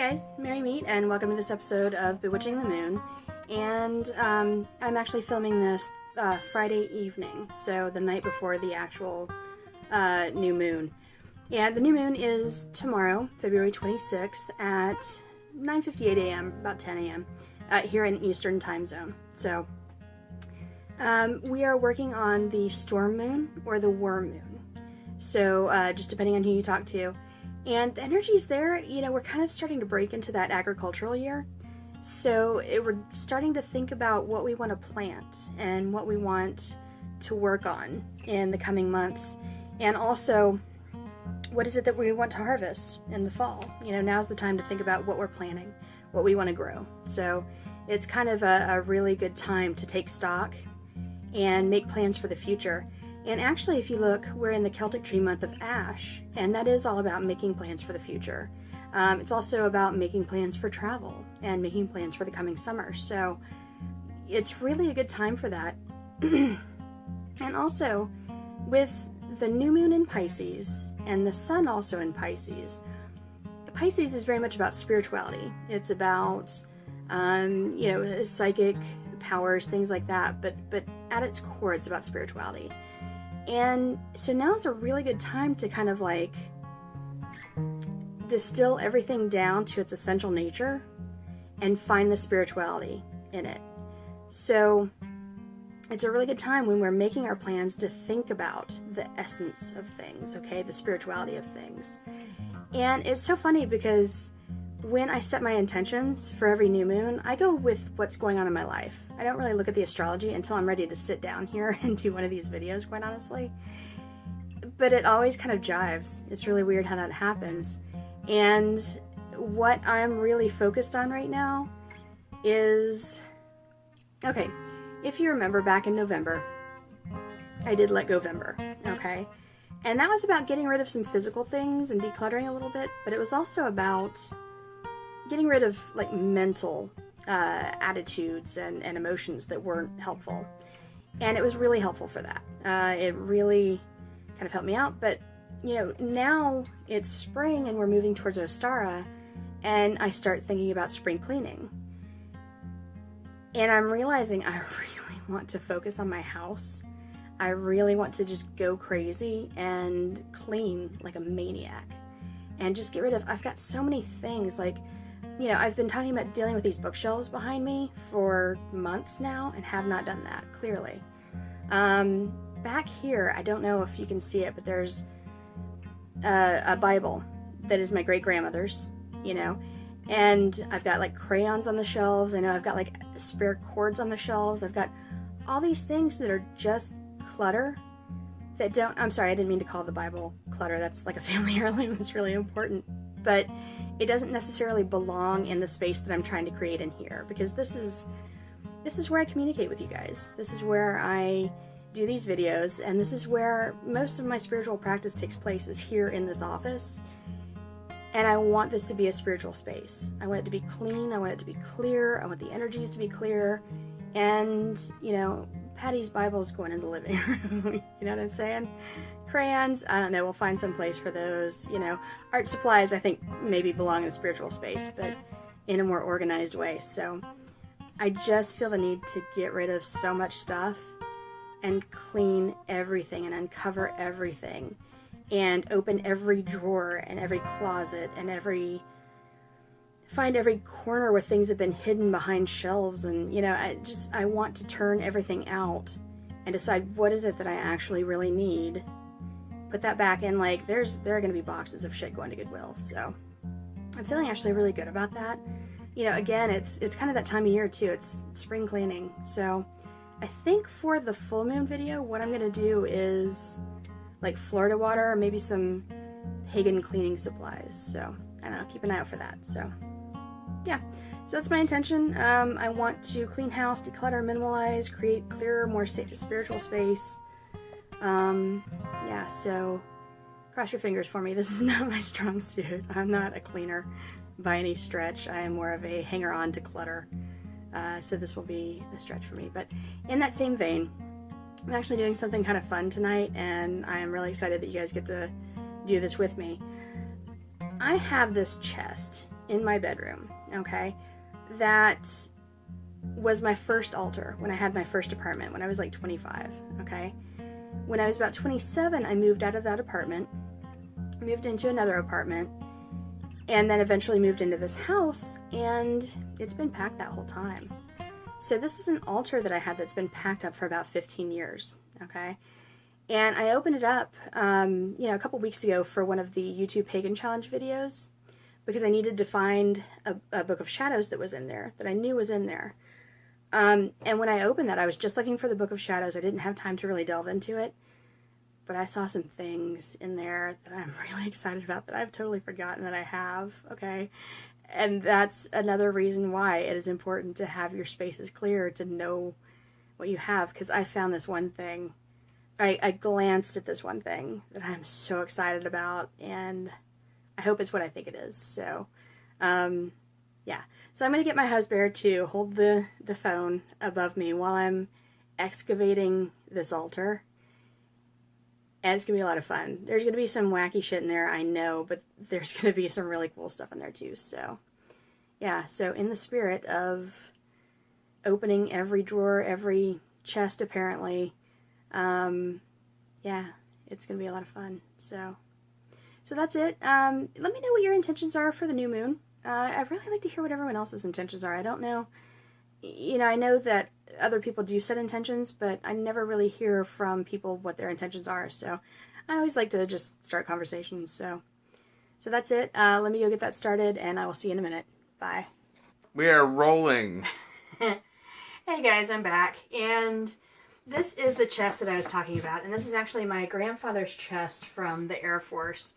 guys, Mary Meet, and welcome to this episode of Bewitching the Moon. And I'm actually filming this Friday evening, so the night before the actual new moon. And the new moon is tomorrow, February 26th at 9:58 a.m., about 10 a.m. Here in Eastern Time Zone. So we are working on the storm moon or the worm moon. So just depending on who you talk to. And the energy's there, you know, we're kind of starting to break into that agricultural year. So we're starting to think about what we want to plant and what we want to work on in the coming months. And also, what is it that we want to harvest in the fall? You know, now's the time to think about what we're planting, what we want to grow. So it's kind of a really good time to take stock and make plans for the future. And actually, if you look, we're in the Celtic tree month of Ash, and that is all about making plans for the future. It's also about making plans for travel and making plans for the coming summer. So it's really a good time for that. And also, with the new moon in Pisces and the sun also in Pisces, Pisces is very much about spirituality. It's about, you know, psychic powers, things like that. But at its core, it's about spirituality. And so now is a really good time to kind of like distill everything down to its essential nature and find the spirituality in it. So it's a really good time when we're making our plans to think about the essence of things, okay? The spirituality of things. And it's so funny because when I set my intentions for every new moon, I go with what's going on in my life. I don't really look at the astrology until I'm ready to sit down here and do one of these videos, quite honestly. But it always kind of jives. It's really weird how that happens. And what I'm really focused on right now is, okay, if you remember back in November, I did Let Govember, okay? And that was about getting rid of some physical things and decluttering a little bit, but it was also about getting rid of like mental attitudes and emotions that weren't helpful. And it was really helpful for that. It really kind of helped me out. But, you know, now it's spring and we're moving towards Ostara, and I start thinking about spring cleaning. And I'm realizing I really want to focus on my house. I really want to just go crazy and clean like a maniac. And just get rid of, I've got so many things, like, you know, I've been talking about dealing with these bookshelves behind me for months now and have not done that, clearly. Back here, I don't know if you can see it, but there's a Bible that is my great-grandmother's, you know, and I've got like crayons on the shelves. I know I've got like spare cords on the shelves. I've got all these things that are just clutter that don't, I'm sorry, I didn't mean to call the Bible clutter. That's like a family heirloom. It's really important. But it doesn't necessarily belong in the space that I'm trying to create in here, because this is where I communicate with you guys. This is where I do these videos, and this is where most of my spiritual practice takes place, is here in this office. And I want this to be a spiritual space. I want it to be clean. I want it to be clear. I want the energies to be clear. And, you know, Patty's Bible is going in the living room. You know what I'm saying? Crayons, I don't know, we'll find some place for those. You know, art supplies I think maybe belong in a spiritual space, but in a more organized way. So I just feel the need to get rid of so much stuff and clean everything and uncover everything and open every drawer and every closet and find every corner where things have been hidden behind shelves. And, you know, I want to turn everything out and decide what is it that I actually really need. Put that back in, like, there are going to be boxes of shit going to Goodwill. So I'm feeling actually really good about that. You know, again, it's kind of that time of year too. It's spring cleaning. So I think for the full moon video, what I'm going to do is like Florida water or maybe some pagan cleaning supplies. So I don't know, keep an eye out for that. So yeah, so that's my intention. I want to clean house, declutter, minimalize, create clearer, more safe spiritual space. Yeah, so cross your fingers for me. This is not my strong suit. I'm not a cleaner by any stretch. I am more of a hanger-on to clutter. So this will be a stretch for me. But in that same vein, I'm actually doing something kind of fun tonight, and I am really excited that you guys get to do this with me. I have this chest in my bedroom, okay, that was my first altar when I had my first apartment, when I was like 25, okay? When I was about 27, I moved out of that apartment, moved into another apartment, and then eventually moved into this house, and it's been packed that whole time. So this is an altar that I had that's been packed up for about 15 years, okay? And I opened it up, a couple weeks ago for one of the YouTube Pagan Challenge videos, because I needed to find a Book of Shadows that was in there, that I knew was in there. And when I opened that, I was just looking for the Book of Shadows. I didn't have time to really delve into it, but I saw some things in there that I'm really excited about that I've totally forgotten that I have, okay? And that's another reason why it is important to have your spaces clear, to know what you have, because I found this one thing. I glanced at this one thing that I'm so excited about, and I hope it's what I think it is. So, yeah. So I'm going to get my husband to hold the phone above me while I'm excavating this altar. And it's going to be a lot of fun. There's going to be some wacky shit in there, I know, but there's going to be some really cool stuff in there too. So, yeah. So in the spirit of opening every drawer, every chest apparently, yeah, it's going to be a lot of fun. So that's it. Let me know what your intentions are for the new moon. I'd really like to hear what everyone else's intentions are. I don't know. I know that other people do set intentions, but I never really hear from people what their intentions are. So I always like to just start conversations. So that's it. Let me go get that started, and I will see you in a minute. Bye. We are rolling. Hey guys, I'm back, and this is the chest that I was talking about, and this is actually my grandfather's chest from the Air Force,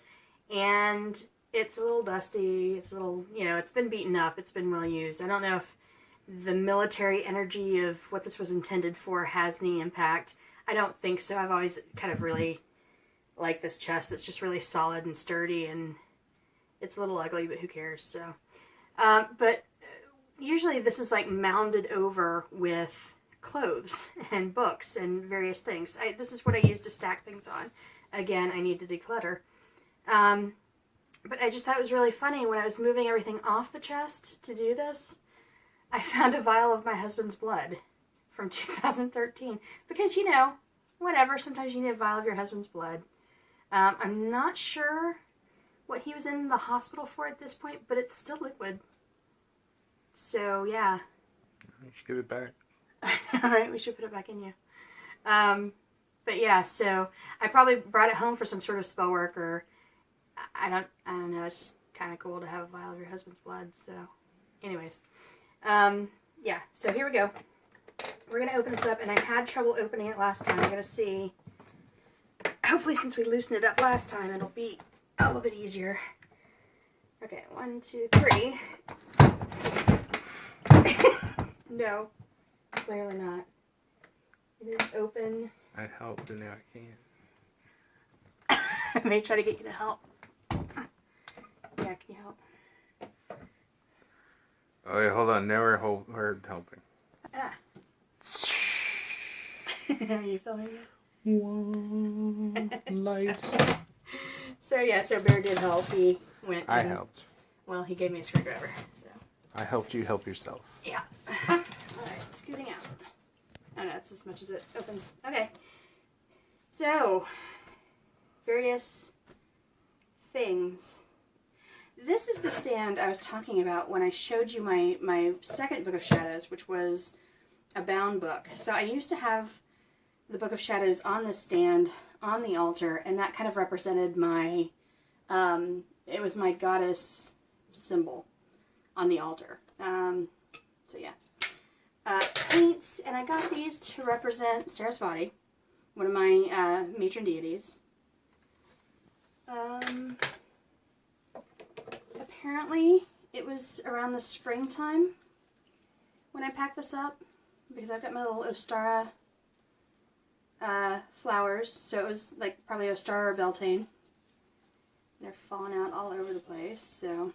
and it's a little dusty, it's a little, it's been beaten up, it's been well used. I don't know if the military energy of what this was intended for has any impact. I don't think so. I've always kind of really liked this chest. It's just really solid and sturdy, and it's a little ugly, but who cares, so. But usually this is like mounded over with clothes and books and various things. This is what I use to stack things on. Again, I need to declutter. But I just thought it was really funny when I was moving everything off the chest to do this. I found a vial of my husband's blood from 2013. Because, whatever, sometimes you need a vial of your husband's blood. I'm not sure what he was in the hospital for at this point, but it's still liquid. So, yeah. You should give it back. Alright, we should put it back in you. But yeah, so I probably brought it home for some sort of spell work, or I don't know, it's just kind of cool to have a vial of your husband's blood, so anyways. Yeah, so here we go. We're going to open this up, and I had trouble opening it last time. I'm going to see, hopefully since we loosened it up last time, it'll be a little bit easier. Okay, 1, 2, 3. No, clearly not. It is open. I'd help, but now I can't. I may try to get you to help. Yeah, can you help? Oh, yeah, hold on. Now we're helping. Ah. Are you filming me? One light. So Bear did help. He went. I helped. Well, he gave me a screwdriver. So. I helped you help yourself. Yeah. Alright, scooting out. Oh no, that's as much as it opens. Okay. So, various things. This is the stand I was talking about when I showed you my second Book of Shadows, which was a bound book. So I used to have the Book of Shadows on the stand, on the altar, and that kind of represented my, it was my goddess symbol on the altar. So yeah. Paints, and I got these to represent Sarasvati, one of my matron deities. Apparently, it was around the springtime when I packed this up, because I've got my little Ostara flowers, so it was like probably Ostara or Beltane. They're falling out all over the place, so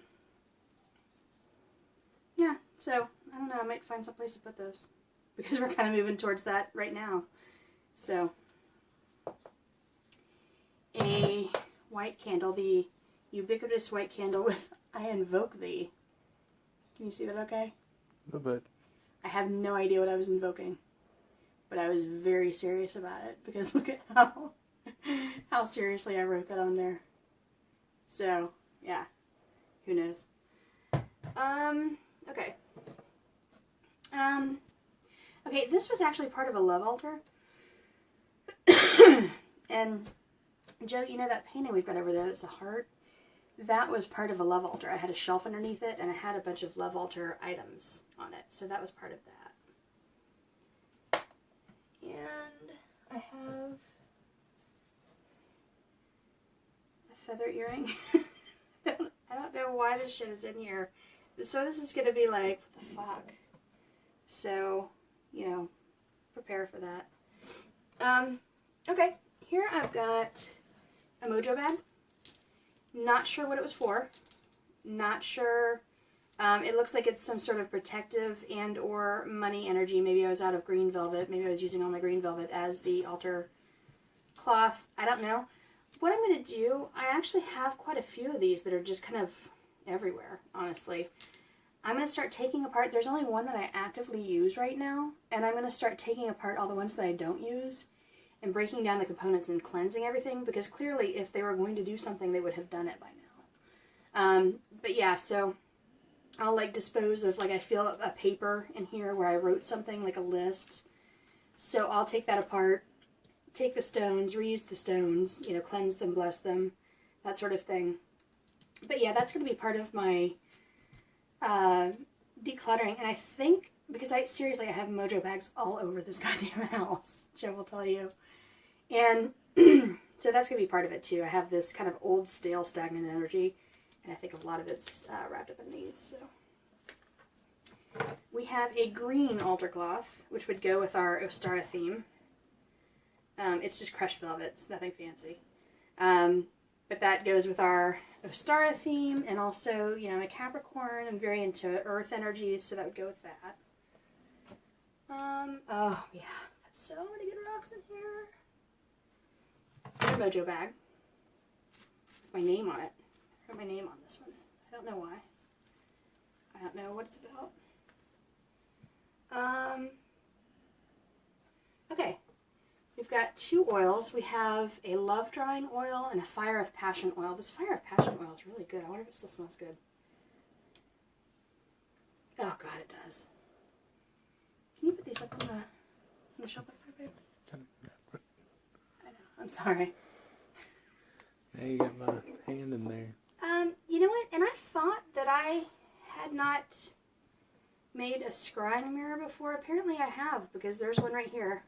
yeah, so I don't know, I might find some place to put those, because we're kind of moving towards that right now. So, a white candle, the ubiquitous white candle with I Invoke Thee Can you see that okay? A little bit. I have no idea what I was invoking, but I was very serious about it because look at how seriously I wrote that on there. So, yeah. Who knows? Okay. Okay, this was actually part of a love altar. And Joe, you know that painting we've got over there that's a heart? That was part of a love altar. I had a shelf underneath it, and I had a bunch of love altar items on it. So that was part of that. And I have a feather earring. I don't know why this shit is in here. So this is going to be like, what the fuck? So, you know, prepare for that. Okay, here I've got a mojo bag. Not sure what it was for. Not sure. It looks like it's some sort of protective and or money energy. Maybe I was out of green velvet. Maybe I was using all my green velvet as the altar cloth. I don't know. What I'm going to do, I actually have quite a few of these that are just kind of everywhere, honestly. I'm going to start taking apart. There's only one that I actively use right now. And I'm going to start taking apart all the ones that I don't use and breaking down the components and cleansing everything, because clearly if they were going to do something, they would have done it by now. But yeah, so I'll like dispose of, like I feel a paper in here where I wrote something, like a list. So I'll take that apart, take the stones, reuse the stones, you know, cleanse them, bless them, that sort of thing. But yeah, that's going to be part of my decluttering. And I think, because I have mojo bags all over this goddamn house, Joe will tell you. And so that's going to be part of it too. I have this kind of old, stale, stagnant energy, and I think a lot of it's wrapped up in these. So we have a green altar cloth, which would go with our Ostara theme. It's just crushed velvet. It's nothing fancy. But that goes with our Ostara theme, and also, you know, I'm a Capricorn. I'm very into earth energies, so that would go with that. Oh, yeah. Got so many good rocks in here. A mojo bag with my name on it. I wrote my name on this one. I don't know why. I don't know what it's about. Okay. We've got two oils. We have a love drawing oil and a fire of passion oil. This fire of passion oil is really good. I wonder if it still smells good. Oh, God, it does. Can you put these up on the shelf up there, babe? I know. I'm sorry. Now you got my hand in there. You know what? And I thought that I had not made a scrying mirror before. Apparently I have, because there's one right here.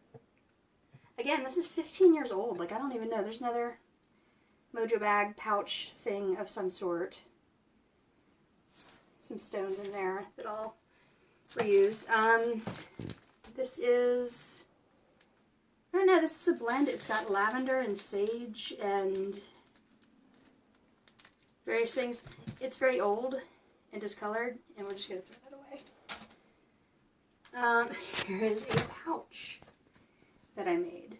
Again, this is 15 years old. Like, I don't even know. There's another mojo bag pouch thing of some sort. Some stones in there that I'll reuse. This is, I don't know, this is a blend. It's got lavender and sage and various things. It's very old and discolored, and we're just going to throw that away. Here is a pouch that I made.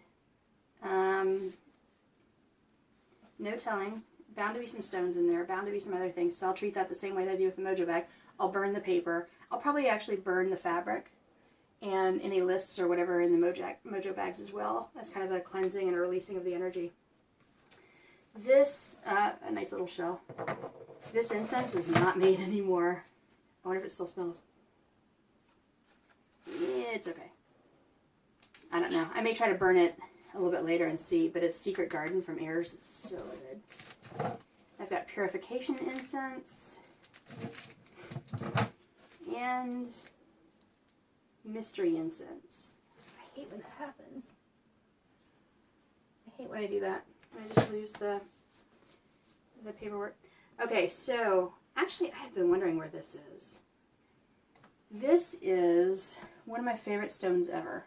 No telling. Bound to be some stones in there, bound to be some other things, so I'll treat that the same way that I do with the mojo bag. I'll burn the paper. I'll probably actually burn the fabric and any lists or whatever in the mojo bags as well. That's kind of a cleansing and a releasing of the energy. This, a nice little shell. This incense is not made anymore. I wonder if it still smells. It's okay. I don't know. I may try to burn it a little bit later and see, but it's Secret Garden from Ayers. It's so good. I've got purification incense and mystery incense. I hate when that happens. I hate when I do that. I just lose the paperwork. Okay, so actually I've been wondering where this is. This is one of my favorite stones ever.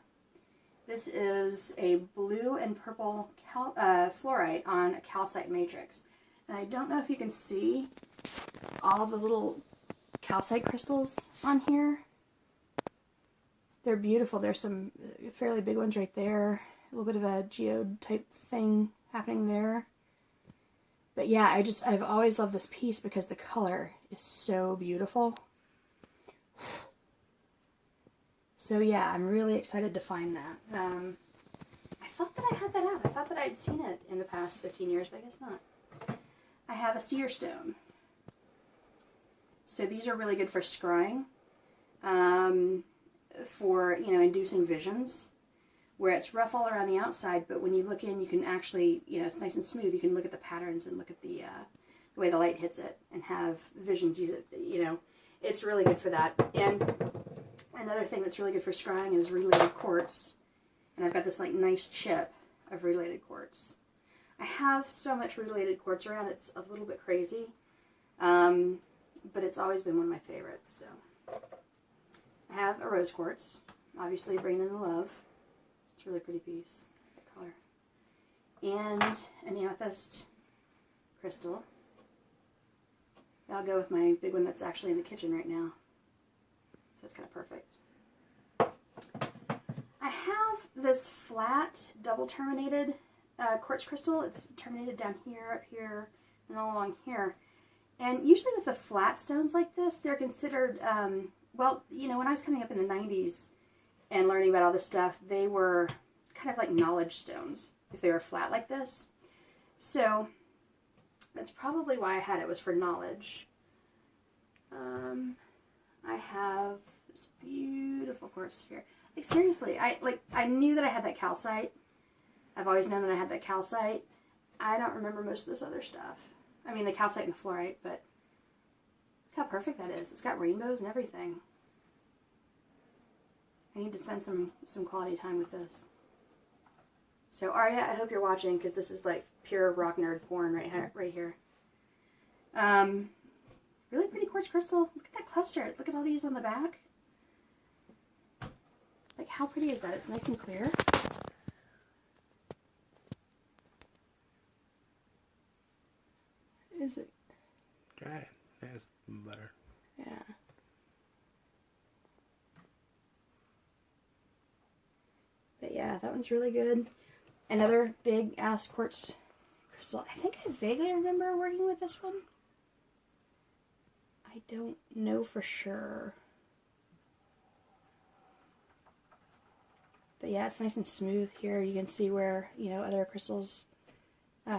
This is a blue and purple fluorite on a calcite matrix. And I don't know if you can see all the little calcite crystals on here. They're beautiful. There's some fairly big ones right there. A little bit of a geode type thing happening there. But yeah, I've always loved this piece because the color is so beautiful. So yeah, I'm really excited to find that. I thought that I had that out. I thought that I'd seen it in the past 15 years, but I guess not. I have a seer stone. So these are really good for scrying, for, you know, inducing visions, where it's rough all around the outside, but when you look in, you can actually, you know, it's nice and smooth. You can look at the patterns and look at the way the light hits it and have visions use it, you know. It's really good for that. And another thing that's really good for scrying is related quartz. And I've got this, like, nice chip of related quartz. I have so much related quartz around, it's a little bit crazy. But it's always been one of my favorites, so. I have a rose quartz, obviously bringing in the love. It's a really pretty piece, that color. And an amethyst crystal. That'll go with my big one that's actually in the kitchen right now. So it's kind of perfect. I have this flat, double terminated quartz crystal. It's terminated down here, up here, and all along here. And usually with the flat stones like this, they're considered, well, you know, when I was coming up in the 90s and learning about all this stuff, they were kind of like knowledge stones, if they were flat like this. So that's probably why I had it, was for knowledge. I have this beautiful quartz sphere. Like, seriously, I knew that I had that calcite. I've always known that I had that calcite. I don't remember most of this other stuff. I mean, the calcite and the fluorite, but look how perfect that is. It's got rainbows and everything. I need to spend some quality time with this. So, Arya, I hope you're watching, because this is like pure rock nerd porn right here. Really pretty quartz crystal. Look at that cluster. Look at all these on the back. Like, how pretty is that? It's nice and clear. Is it? Try it. That's better. Yeah. But yeah, that one's really good. Another big ass quartz crystal. I think I vaguely remember working with this one. I don't know for sure. But yeah, it's nice and smooth here. You can see where, you know, other crystals,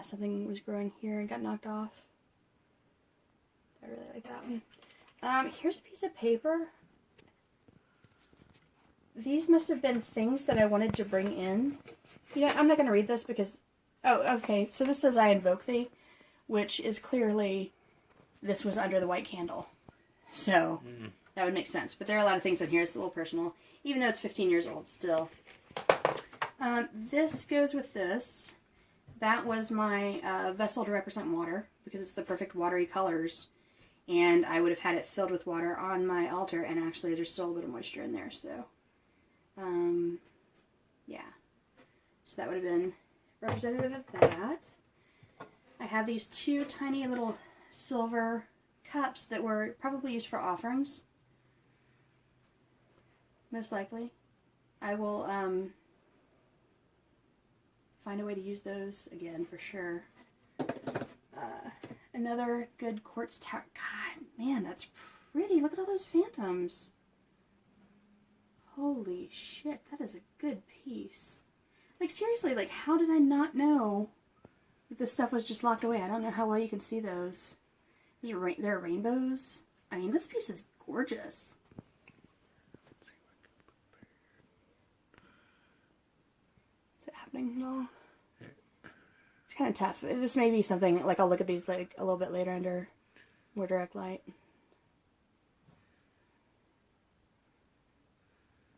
something was growing here and got knocked off. I really like that one. Here's a piece of paper. These must have been things that I wanted to bring in. You know, I'm not going to read this because... Oh, okay. So this says, I invoke thee, which is clearly... This was under the white candle. So, that would make sense. But there are a lot of things in here. It's a little personal. Even though it's 15 years old still. This goes with this. That was my vessel to represent water, because it's the perfect watery colors. And I would have had it filled with water on my altar, and actually there's still a bit of moisture in there, so... yeah. So that would have been representative of that. I have these two tiny little silver cups that were probably used for offerings. Most likely. I will, find a way to use those again for sure. Another good quartz tower. God, man, that's pretty. Look at all those phantoms. Holy shit, that is a good piece. Like, seriously, like, how did I not know that this stuff was just locked away? I don't know how well you can see those. There are rainbows. I mean, this piece is gorgeous. Is it happening at all? It's kind of tough. This may be something, like, I'll look at these, like, a little bit later under more direct light.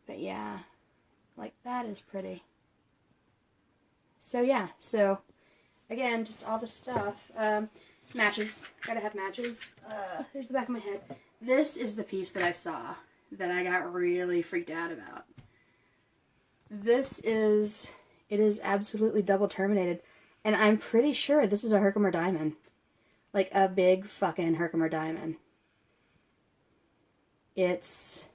But yeah, like, that is pretty. So yeah, so again, just all the stuff. Matches, gotta have matches. Here's the back of my head. This is the piece that I saw that I got really freaked out about. It is absolutely double terminated, and I'm pretty sure this is a Herkimer diamond. Like a big fucking Herkimer diamond. It's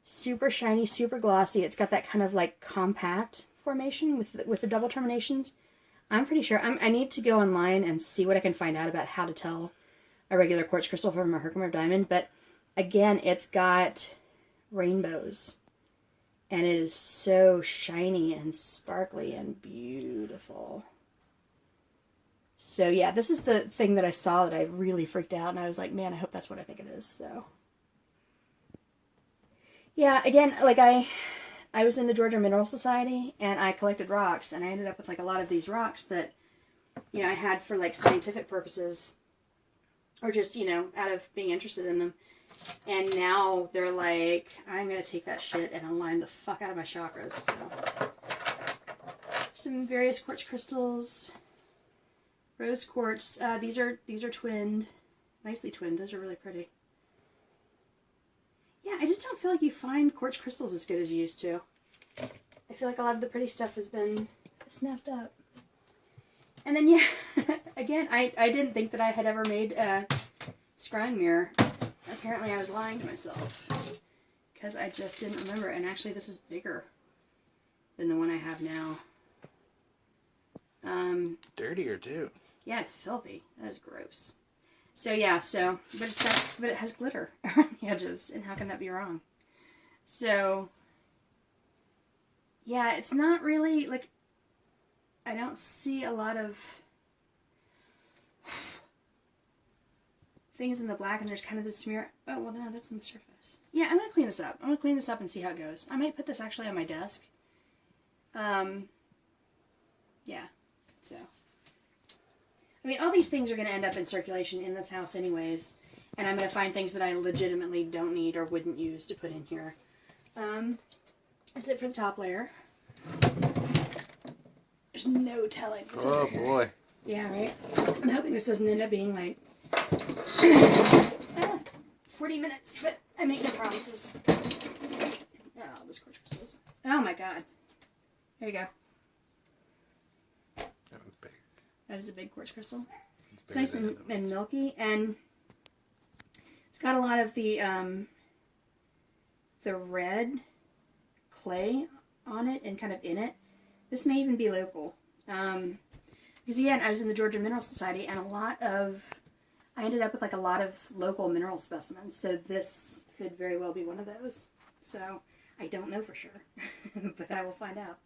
super shiny, super glossy. It's got that kind of like compact formation with the double terminations. I'm pretty sure. I need to go online and see what I can find out about how to tell a regular quartz crystal from a Herkimer diamond, but again, it's got rainbows. And it is so shiny and sparkly and beautiful. So yeah, this is the thing that I saw that I really freaked out. And I was like, man, I hope that's what I think it is. So yeah, again, like I was in the Georgia Mineral Society and I collected rocks. And I ended up with like a lot of these rocks that, you know, I had for like scientific purposes. Or just, you know, out of being interested in them. And now they're like, I'm going to take that shit and align the fuck out of my chakras. So. Some various quartz crystals. Rose quartz. These are twinned. Nicely twinned. Those are really pretty. Yeah, I just don't feel like you find quartz crystals as good as you used to. I feel like a lot of the pretty stuff has been snapped up. And then, yeah, again, I didn't think that I had ever made a scrying mirror. Apparently I was lying to myself. Because I just didn't remember. And actually this is bigger than the one I have now. Dirtier too. Yeah, it's filthy. That is gross. So yeah, but it has glitter around the edges. And how can that be wrong? So, yeah, it's not really, like, I don't see a lot of things in the black, and there's kind of this smear. Oh, well, no, that's on the surface. Yeah, I'm going to clean this up. I'm going to clean this up and see how it goes. I might put this actually on my desk. Yeah, so. I mean, all these things are going to end up in circulation in this house anyways, and I'm going to find things that I legitimately don't need or wouldn't use to put in here. That's it for the top layer. There's no telling what's over here. Boy. Yeah, right? I'm hoping this doesn't end up being like 40 minutes, but I make no promises. Oh, those quartz crystals. Oh my god. There you go. That one's big. That is a big quartz crystal. It's nice and milky, and it's got a lot of the red clay on it and kind of in it. This may even be local. Because again, I was in the Georgia Mineral Society, and I ended up with like a lot of local mineral specimens, so this could very well be one of those. So, I don't know for sure, but I will find out.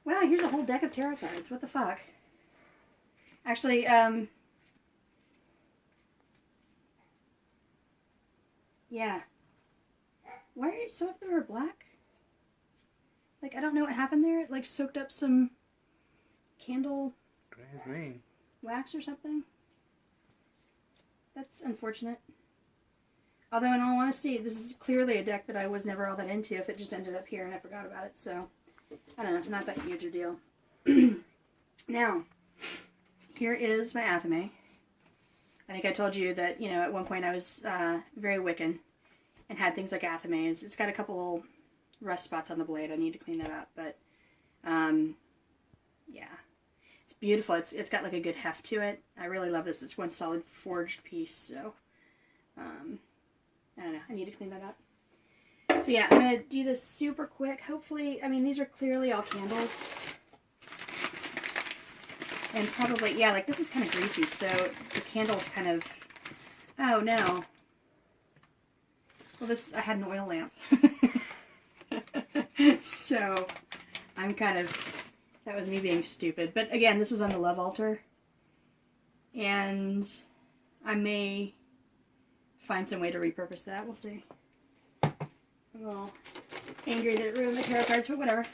Wow, here's a whole deck of tarot cards. What the fuck? Actually, yeah. Why are some of them are black? Like, I don't know what happened there. It, like, soaked up some candle wax or something. That's unfortunate. Although, in all honesty, this is clearly a deck that I was never all that into if it just ended up here and I forgot about it. So, I don't know. Not that huge a deal. Now, here is my Athame. I think I told you that, you know, at one point I was very Wiccan and had things like Athames. It's got a couple rust spots on the blade. I need to clean that up, but yeah, it's beautiful. It's got like a good heft to it. I really love this. It's one solid forged piece, so I don't know. I need to clean that up. So yeah, I'm gonna do this super quick. Hopefully, I mean, these are clearly all candles, and probably, yeah, like this is kind of greasy, so the candle's kind of, oh no. Well, I had an oil lamp. So, I'm kind of, that was me being stupid. But again, this is on the love altar. And I may find some way to repurpose that. We'll see. I'm a little angry that it ruined the tarot cards, but whatever.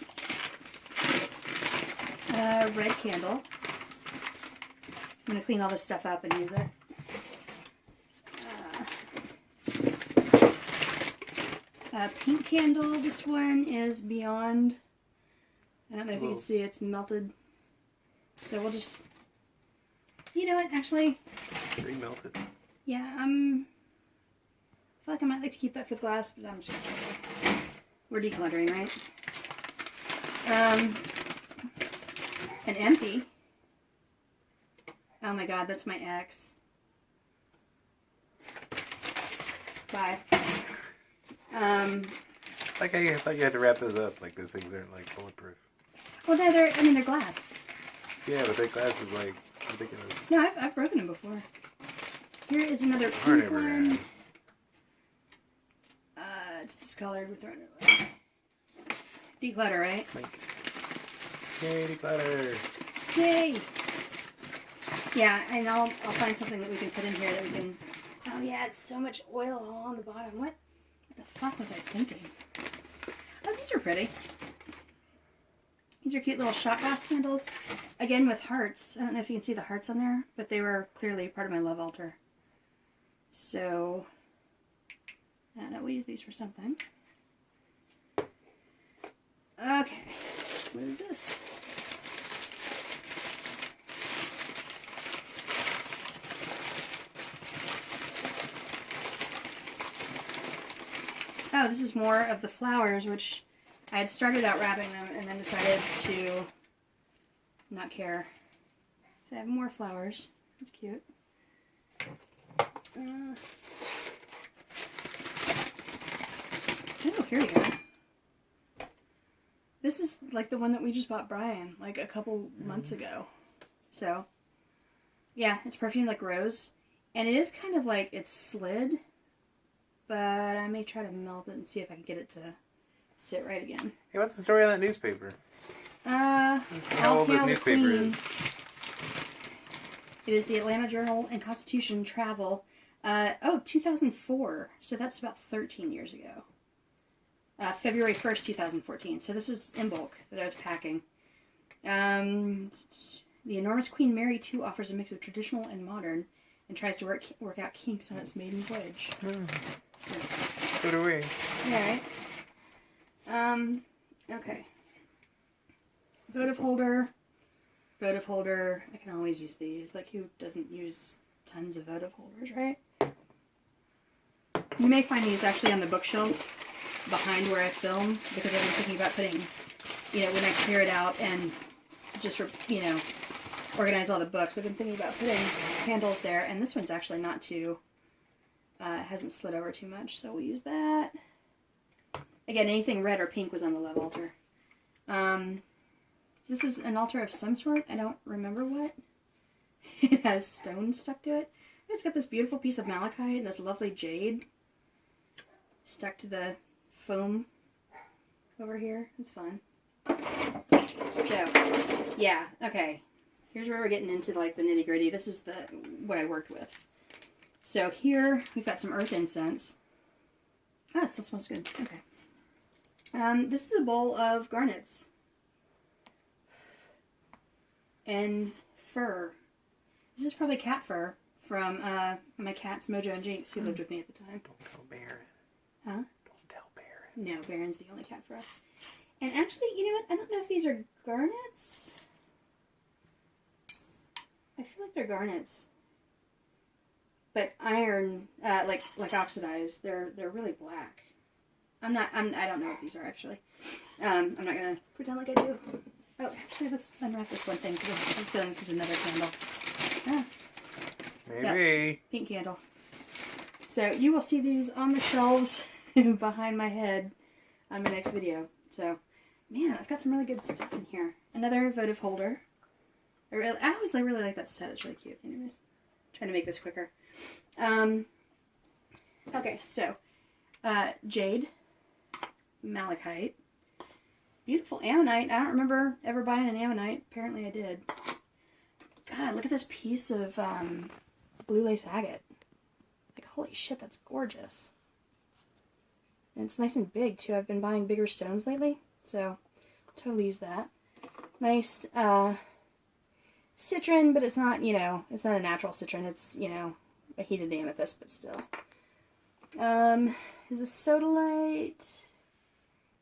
Red candle. I'm going to clean all this stuff up and use it. Pink candle, this one is Beyond. I don't know if you can see, it's melted. So we'll just, you know what, actually. Remelted. Yeah, I feel like I might like to keep that for the glass, but I'm just going to, we're decluttering, right? An empty. Oh my god, that's my ex. Bye. Like I thought you had to wrap those up. Like those things aren't like bulletproof. Well, no, they're glass. Yeah, but that glass is like ridiculous. No, I've broken them before. Here is another pink one. It's discolored. We're throwing it away. Declutter, right? Yay, declutter. Yay! Yeah, and I'll find something that we can put in here that we can... Oh yeah, it's so much oil all on the bottom. What the fuck was I thinking? Oh, these are pretty. These are cute little shot glass candles. Again, with hearts. I don't know if you can see the hearts on there, but they were clearly part of my love altar. So, I don't know, we use these for something. Okay, what is this? Oh, this is more of the flowers, which I had started out wrapping them and then decided to not care. So I have more flowers. That's cute. Oh, here we go. This is like the one that we just bought Brian like a couple months ago. So, yeah, it's perfumed like rose. And it is kind of like it's slid. But I may try to melt it and see if I can get it to sit right again. Hey, what's the story on that newspaper? How old this newspaper is? It is the Atlanta Journal and Constitution Travel. 2004. So that's about 13 years ago. February 1st, 2014. So this was in bulk that I was packing. The enormous Queen Mary 2 offers a mix of traditional and modern and tries to work out kinks on its maiden voyage. So do we. Yeah, right? Okay. Votive holder. Votive holder. I can always use these. Like, who doesn't use tons of votive holders, right? You may find these actually on the bookshelf behind where I film, because I've been thinking about putting, when I clear it out and just, organize all the books, I've been thinking about putting candles there, and this one's actually not too, hasn't slid over too much, so we'll use that. Again, anything red or pink was on the love altar. This is an altar of some sort. I don't remember what. It has stones stuck to it. It's got this beautiful piece of malachite and this lovely jade stuck to the foam over here. It's fun. So, yeah, okay. Here's where we're getting into like the nitty gritty. This is what I worked with. So here we've got some earth incense. Ah, it still smells good. Okay. This is a bowl of garnets and fur. This is probably cat fur from my cats Mojo and Jinx, who lived with me at the time. Don't tell Baron. Huh? Don't tell Baron. No, Baron's the only cat for us. And actually, you know what? I don't know if these are garnets. I feel like they're garnets, but iron, like oxidized. They're really black. I don't know what these are actually. I'm not gonna pretend like I do. Oh, actually, let's unwrap this one thing because I'm feeling this is another candle. Ah. Maybe. Yeah, pink candle. So you will see these on the shelves behind my head on my next video. So, man, I've got some really good stuff in here. Another votive holder. I always really like that set. It's really cute. Anyways, trying to make this quicker. Okay, so jade, malachite, beautiful ammonite. I don't remember ever buying an ammonite. Apparently I did. God, look at this piece of blue lace agate. Like, holy shit, that's gorgeous. And it's nice and big, too. I've been buying bigger stones lately, so totally use that. Nice citron, but it's not, it's not a natural citron. It's, a heated amethyst, but still. Is a sodalite.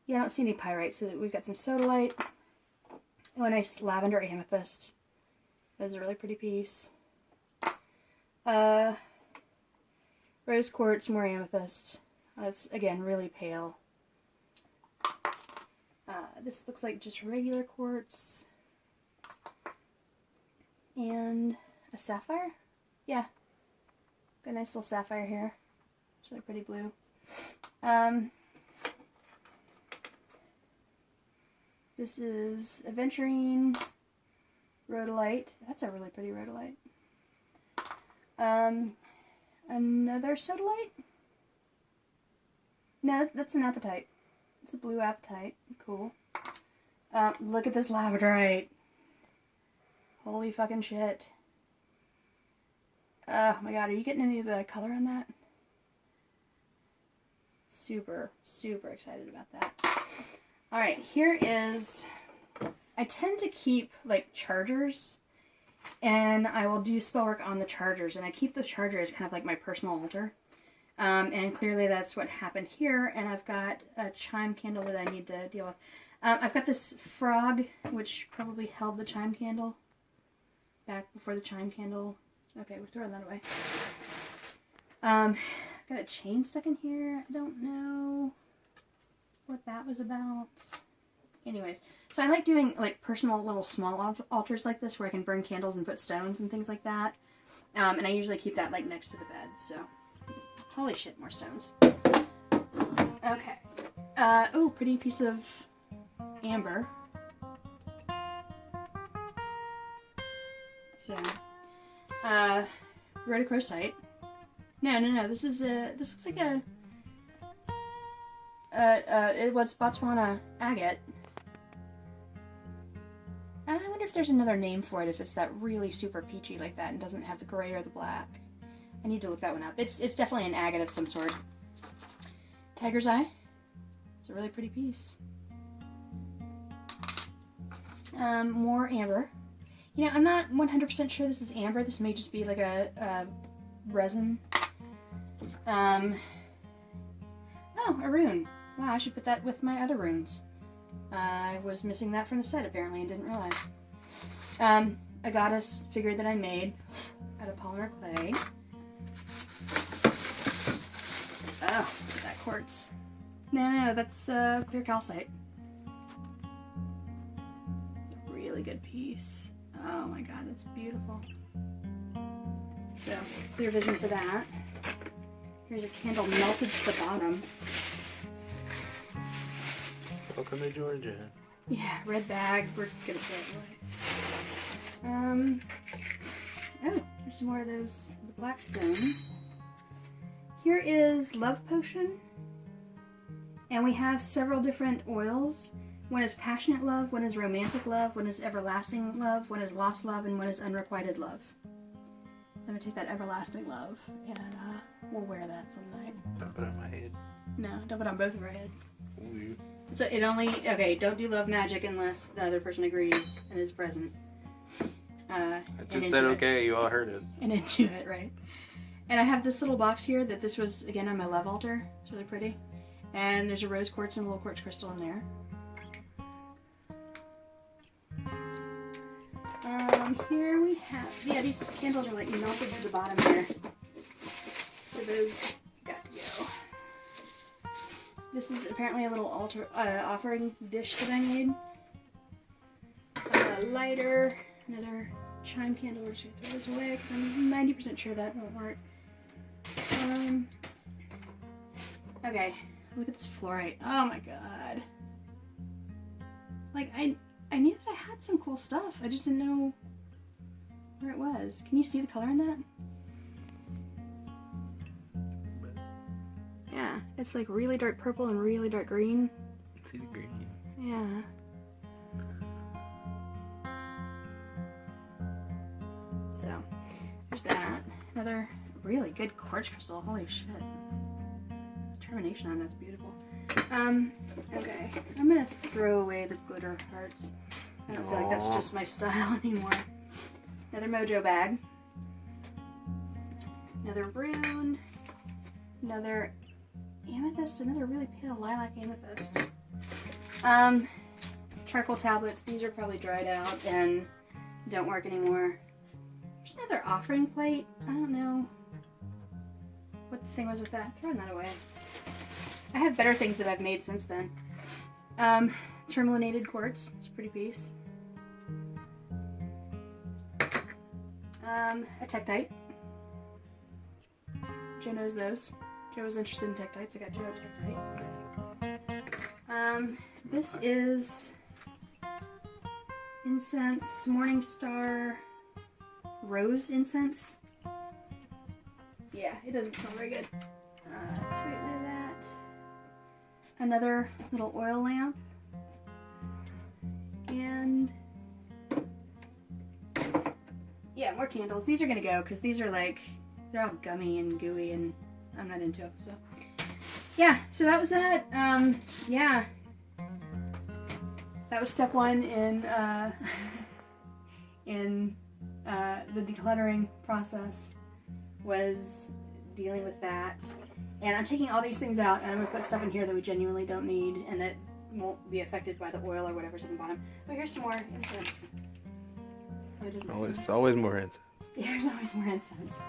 Yeah, I don't see any pyrite, so we've got some sodalite. Oh, a nice lavender amethyst. That's a really pretty piece. Rose quartz, more amethyst. That's, again, really pale. This looks like just regular quartz. And a sapphire? Yeah. Got a nice little sapphire here. It's really pretty blue. This is aventurine rhodolite. That's a really pretty rhodolite. Another sodalite? No, that's an apatite. It's a blue apatite. Cool. Look at this labradorite. Holy fucking shit. Oh my god, are you getting any of the color on that? Super, super excited about that. Alright, here is... I tend to keep, like, chargers, and I will do spell work on the chargers, and I keep the charger as kind of like my personal altar. And clearly that's what happened here, and I've got a chime candle that I need to deal with. I've got this frog, which probably held the chime candle back before the chime candle. Okay, we're throwing that away. I've got a chain stuck in here. I don't know what that was about. Anyways, so I like doing like personal little small altars like this where I can burn candles and put stones and things like that. And I usually keep that like next to the bed, so... Holy shit, more stones. Okay. Oh, pretty piece of amber. So, rhodochrosite. No. This looks like it was Botswana agate. I wonder if there's another name for it, if it's that really super peachy like that and doesn't have the gray or the black. I need to look that one up. It's definitely an agate of some sort. Tiger's eye. It's a really pretty piece. More amber. You know, I'm not 100% sure this is amber. This may just be like a resin. Oh, a rune. Wow, I should put that with my other runes. I was missing that from the set apparently and didn't realize. A goddess figure that I made out of polymer clay. Oh, that quartz. No, that's clear calcite. Really good piece. Oh my god, that's beautiful. So, clear vision for that. Here's a candle melted to the bottom. Welcome to Georgia. Yeah, red bag. We're gonna throw it away. Oh, there's some more of those black stones. Here is Love Potion. And we have several different oils. One is passionate love, one is romantic love, one is everlasting love, one is lost love, and one is unrequited love. So I'm gonna take that everlasting love and we'll wear that some night. Don't put it on my head. No, don't put it on both of our heads. Ooh. So it only, okay, don't do love magic unless the other person agrees and is present. I just said okay, you all heard it. And into it, right? And I have this little box here that this was, again, on my love altar. It's really pretty. And there's a rose quartz and a little quartz crystal in there. Here we have, yeah, these candles are like melted to the bottom here. So those got to go. This is apparently a little altar offering dish that I made. Lighter, another chime candle. We're just gonna throw this away because I'm 90% sure that won't work. Okay, look at this fluorite. Oh my god. Like, I knew that I had some cool stuff. I just didn't know where it was. Can you see the color in that? Yeah, it's like really dark purple and really dark green. See the green. Yeah. So, there's that. Another really good quartz crystal. Holy shit. The termination on that's beautiful. Okay. I'm gonna throw away the glitter hearts. I don't feel like that's just my style anymore. Another mojo bag. Another rune. Another amethyst. Another really pale lilac amethyst. Charcoal tablets. These are probably dried out and don't work anymore. There's another offering plate. I don't know what the thing was with that. I'm throwing that away. I have better things that I've made since then. Tourmalinated quartz. It's a pretty piece. A tektite. Joe knows those. Joe was interested in tektites. I got Joe a tektite. This is incense, Morning Star, rose incense. Yeah, yeah, it doesn't smell very good. Let's get rid of that. Another little oil lamp. And yeah, more candles. These are gonna go because these are like, they're all gummy and gooey and I'm not into them, so. Yeah, so that was that. Yeah. That was step one in the decluttering process, was dealing with that. And I'm taking all these things out and I'm gonna put stuff in here that we genuinely don't need and that won't be affected by the oil or whatever's at the bottom. Oh, here's some more incense. Oh, it doesn't smell. Always, always more incense. Yeah, there's always more incense.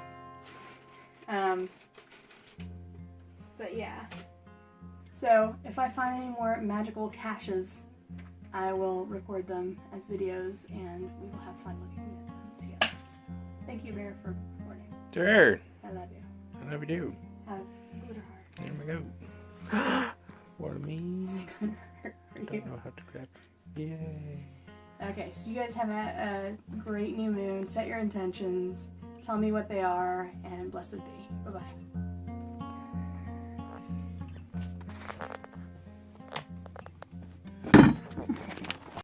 But yeah. So if I find any more magical caches, I will record them as videos and we will have fun looking at them together. So, thank you, Bear, for recording. Sure. I love you. I never do. Have glitter heart. There we go. What a mean. Glitter heart for you. Don't know how to grab this. Yay. Okay, so you guys have a great new moon. Set your intentions. Tell me what they are, and blessed be. Bye-bye.